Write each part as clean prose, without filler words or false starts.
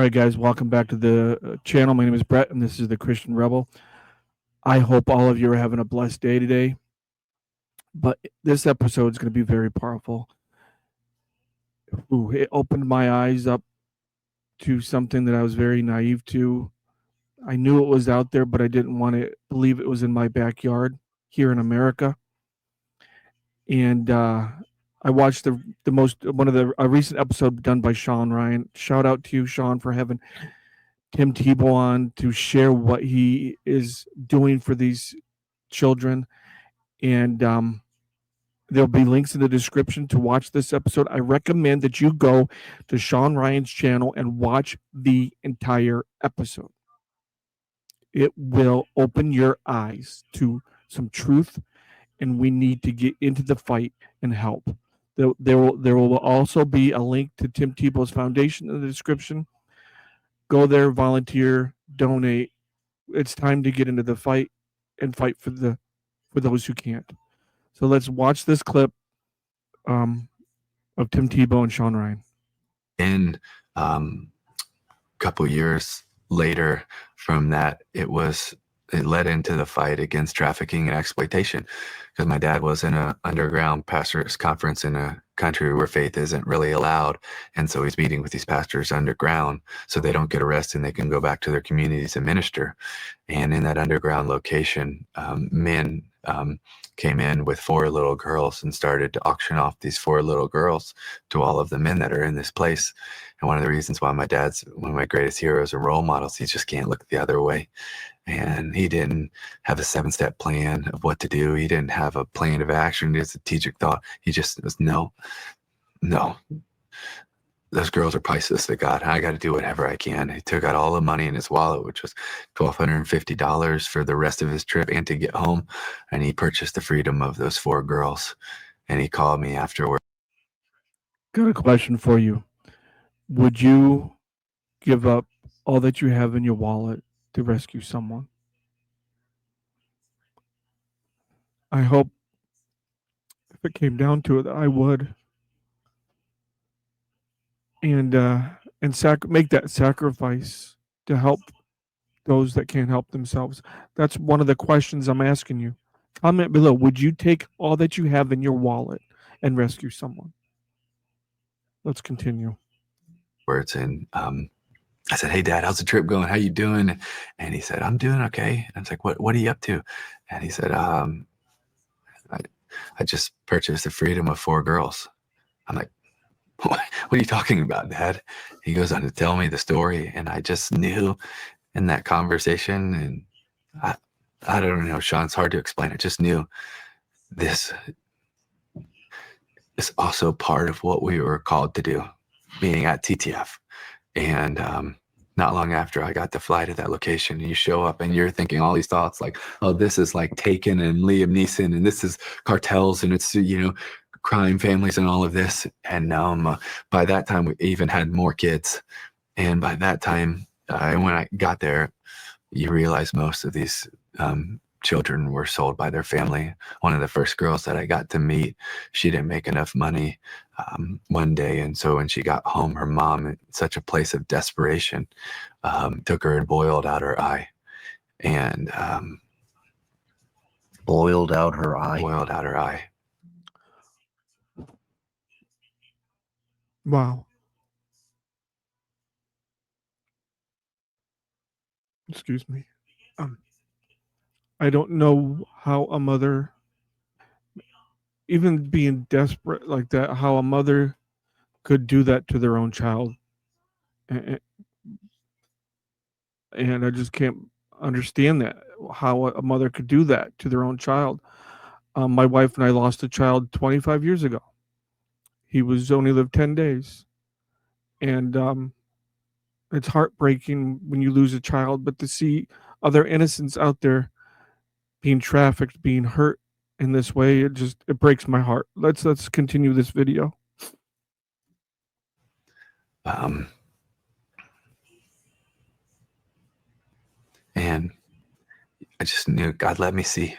right, guys, welcome back to the channel. My name is Brett, and this is the Christian Rebel. I hope all of you are having a blessed day today. But this episode is going to be very powerful. Ooh, it opened my eyes up to something that I was very naive to. I knew it was out there, but I didn't want to believe it was in my backyard here in America. And I watched one of the a recent episode done by Shawn Ryan. Shout out to you, Shawn, for having Tim Tebow on to share what he is doing for these children. And there'll be links in the description to watch this episode. I recommend that you go to Shawn Ryan's channel and watch the entire episode. It will open your eyes to some truth, and we need to get into the fight and help. There will also be a link to Tim Tebow's foundation in the description. Go there, volunteer, donate. It's time to get into the fight and fight for those who can't. So let's watch this clip of Tim Tebow and Shawn Ryan. In a couple years later from that, it led into the fight against trafficking and exploitation, because my dad was in an underground pastors conference in a country where faith isn't really allowed. And so he's meeting with these pastors underground so they don't get arrested and they can go back to their communities and minister. And in that underground location, men came in with 4 little girls and started to auction off these 4 little girls to all of the men that are in this place. And one of the reasons why my dad's one of my greatest heroes and role models, he just can't look the other way. And he didn't have a 7-step plan of what to do. He didn't have a plan of action, a strategic thought. He just was, no, those girls are priceless to God. I got to do whatever I can. He took out all the money in his wallet, which was $1,250 for the rest of his trip and to get home. And he purchased the freedom of those 4 girls. And he called me afterward. Got a question for you. Would you give up all that you have in your wallet to rescue someone? I hope if it came down to it, I would. And make that sacrifice to help those that can't help themselves. That's one of the questions I'm asking you. Comment below. Would you take all that you have in your wallet and rescue someone? Let's continue. Words and I said, "Hey, Dad, how's the trip going? How you doing?" And he said, "I'm doing okay." And I was like, "What are you up to?" And he said, "I just purchased the freedom of 4 girls." I'm like, "What are you talking about, Dad?" He goes on to tell me the story, and I just knew in that conversation, and I don't know, Shawn, it's hard to explain. I just knew this is also part of what we were called to do, being at TTF. And not long after I got to fly to that location, and you show up and you're thinking all these thoughts like, oh, this is like Taken and Liam Neeson, and this is cartels, and it's, crime families and all of this. And by that time, we even had more kids. And by that time, when I got there, you realize most of these children were sold by their family. One of the first girls that I got to meet, she didn't make enough money one day. And so when she got home, her mom, in such a place of desperation, took her and boiled out her eye. And boiled out her eye. Boiled out her eye. Wow. Excuse me. I don't know how a mother, even being desperate like that, how a mother could do that to their own child. And I just can't understand that, how a mother could do that to their own child. My wife and I lost a child 25 years ago. He was only lived 10 days. And it's heartbreaking when you lose a child, but to see other innocents out there being trafficked, being hurt in this way, it breaks my heart. Let's continue this video. And I just knew God let me see.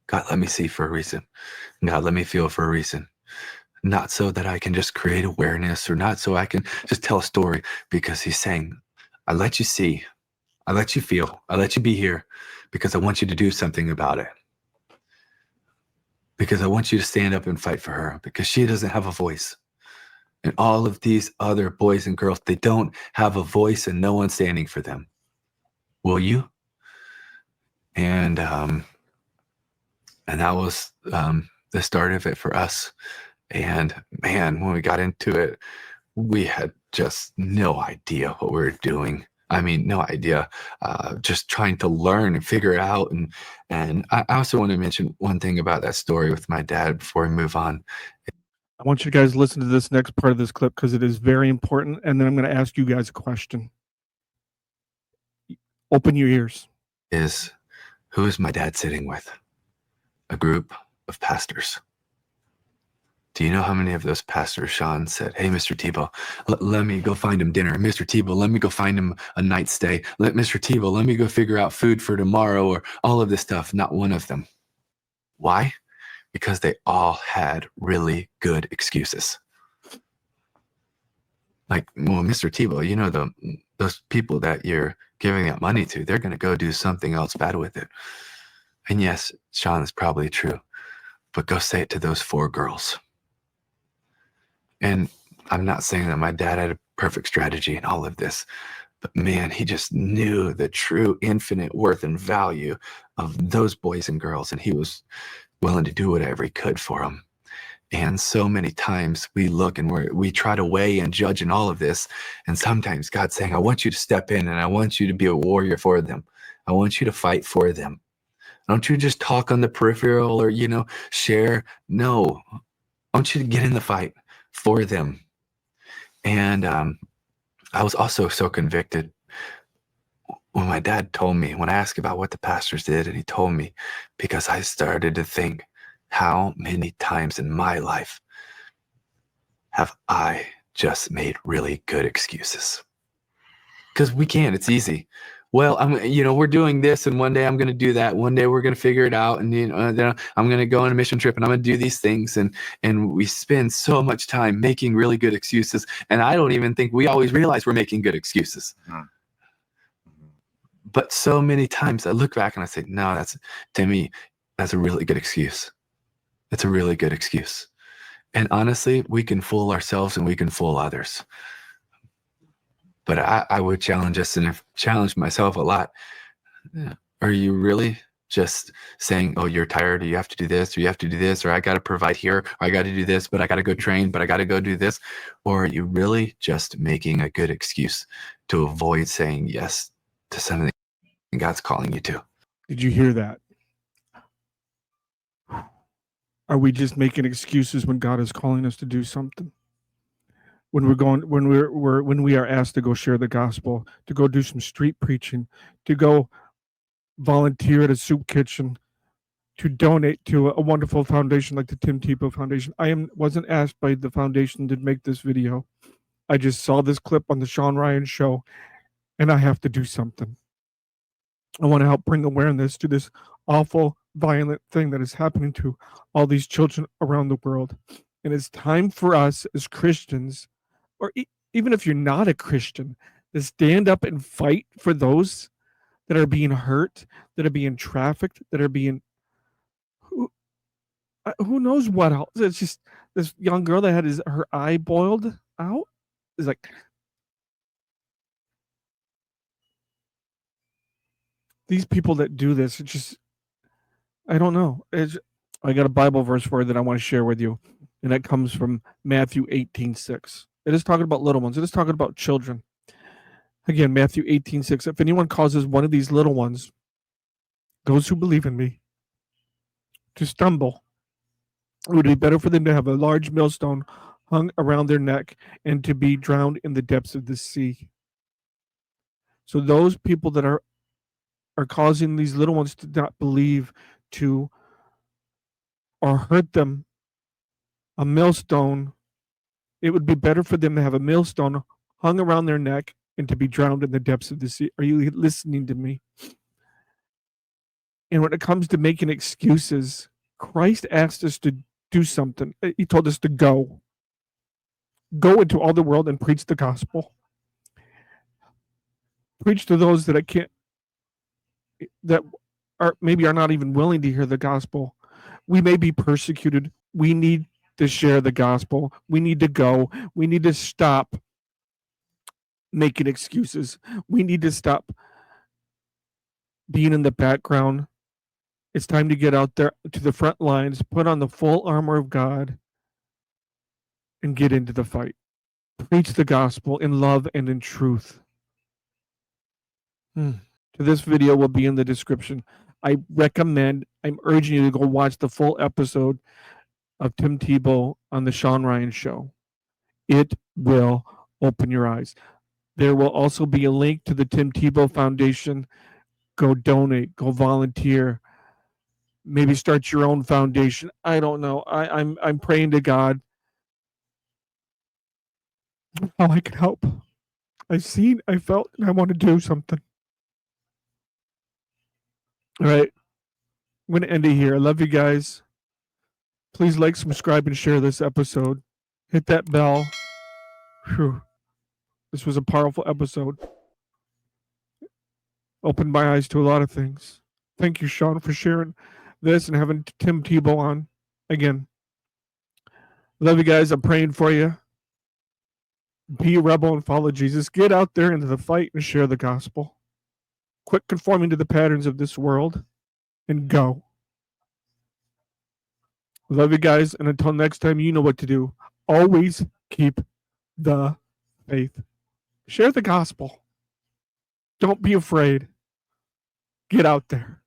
God let me see for a reason. God let me feel for a reason. Not so that I can just create awareness, or not so I can just tell a story, because he's saying, I let you see. I let you feel. I let you be here because I want you to do something about it. Because I want you to stand up and fight for her because she doesn't have a voice. And all of these other boys and girls, they don't have a voice and no one's standing for them. Will you? And that was the start of it for us. And man, when we got into it, we had just no idea what we were doing. I mean, no idea. Just trying to learn and figure it out. And I also want to mention one thing about that story with my dad before we move on. I want you guys to listen to this next part of this clip because it is very important. And then I'm going to ask you guys a question. Open your ears. Is who is my dad sitting with? A group of pastors. Do you know how many of those pastors, Shawn, said, hey, Mr. Tebow, let me go find him dinner. Mr. Tebow, let me go find him a night stay. Mr. Tebow, let me go figure out food for tomorrow, or all of this stuff. Not one of them. Why? Because they all had really good excuses. Like, well, Mr. Tebow, you know, those people that you're giving that money to, they're going to go do something else bad with it. And yes, Shawn, is probably true, but go say it to those 4 girls. And I'm not saying that my dad had a perfect strategy in all of this, but man, he just knew the true infinite worth and value of those boys and girls, and he was willing to do whatever he could for them. And so many times we look and we try to weigh and judge in all of this, and sometimes God's saying, I want you to step in and I want you to be a warrior for them. I want you to fight for them. Don't you just talk on the peripheral or, share. No, I want you to get in the fight for them. And I was also so convicted when my dad told me, when I asked about what the pastors did, and he told me, because I started to think, how many times in my life have I just made really good excuses? Because we can, it's easy. Well, we're doing this, and one day I'm going to do that. One day we're going to figure it out, and then I'm going to go on a mission trip, and I'm going to do these things, and we spend so much time making really good excuses, and I don't even think we always realize we're making good excuses. But so many times I look back and I say, no, to me, that's a really good excuse. It's a really good excuse. And honestly, we can fool ourselves and we can fool others. But I would challenge us, and I've challenged myself a lot. Are you really just saying, oh, you're tired, or you have to do this, or you have to do this, or I got to provide here, or I got to do this, but I got to go train, but I got to go do this? Or are you really just making a good excuse to avoid saying yes to something God's calling you to? Did you hear that? Are we just making excuses when God is calling us to do something? When we are asked to go share the gospel, to go do some street preaching, to go volunteer at a soup kitchen, to donate to a wonderful foundation like the Tim Tebow Foundation. Wasn't asked by the foundation to make this video. I just saw this clip on the Shawn Ryan show, and I have to do something. I want to help bring awareness to this awful, violent thing that is happening to all these children around the world. And it's time for us as Christians, or even if you're not a Christian, to stand up and fight for those that are being hurt, that are being trafficked, that are being who knows what else. It's just this young girl that had her eye boiled out. Is like these people that do this. It's just I don't know. I got a Bible verse for you that I want to share with you, and that comes from Matthew 18:6. It is talking about little ones. It is talking about children. Again, Matthew 18:6. If anyone causes one of these little ones, those who believe in me, to stumble, it would be better for them to have a large millstone hung around their neck and to be drowned in the depths of the sea. So those people that are causing these little ones to not believe, to or hurt them, a millstone, it would be better for them to have a millstone hung around their neck and to be drowned in the depths of the sea. Are you listening to me? And when it comes to making excuses, Christ asked us to do something. He told us to go into all the world and preach the gospel. Preach to those that maybe are not even willing to hear the gospel. We may be persecuted. We need to share the gospel. We need to go. We need to stop making excuses. We need to stop being in the background. It's time to get out there to the front lines, put on the full armor of God, and get into the fight. Preach the gospel in love and in truth. This video will be in the description. I'm urging you to go watch the full episode of Tim Tebow on the Shawn Ryan Show. It will open your eyes. There will also be a link to the Tim Tebow Foundation. Go donate, go volunteer, maybe start your own foundation. I don't know. I'm praying to God how I can help. I felt, and I want to do something. All right. I'm going to end it here. I love you guys. Please like, subscribe, and share this episode. Hit that bell. Whew. This was a powerful episode. Opened my eyes to a lot of things. Thank you, Shawn, for sharing this and having Tim Tebow on again. Love you guys. I'm praying for you. Be a rebel and follow Jesus. Get out there into the fight and share the gospel. Quit conforming to the patterns of this world and go. Love you guys. And until next time, you know what to do. Always keep the faith. Share the gospel. Don't be afraid. Get out there.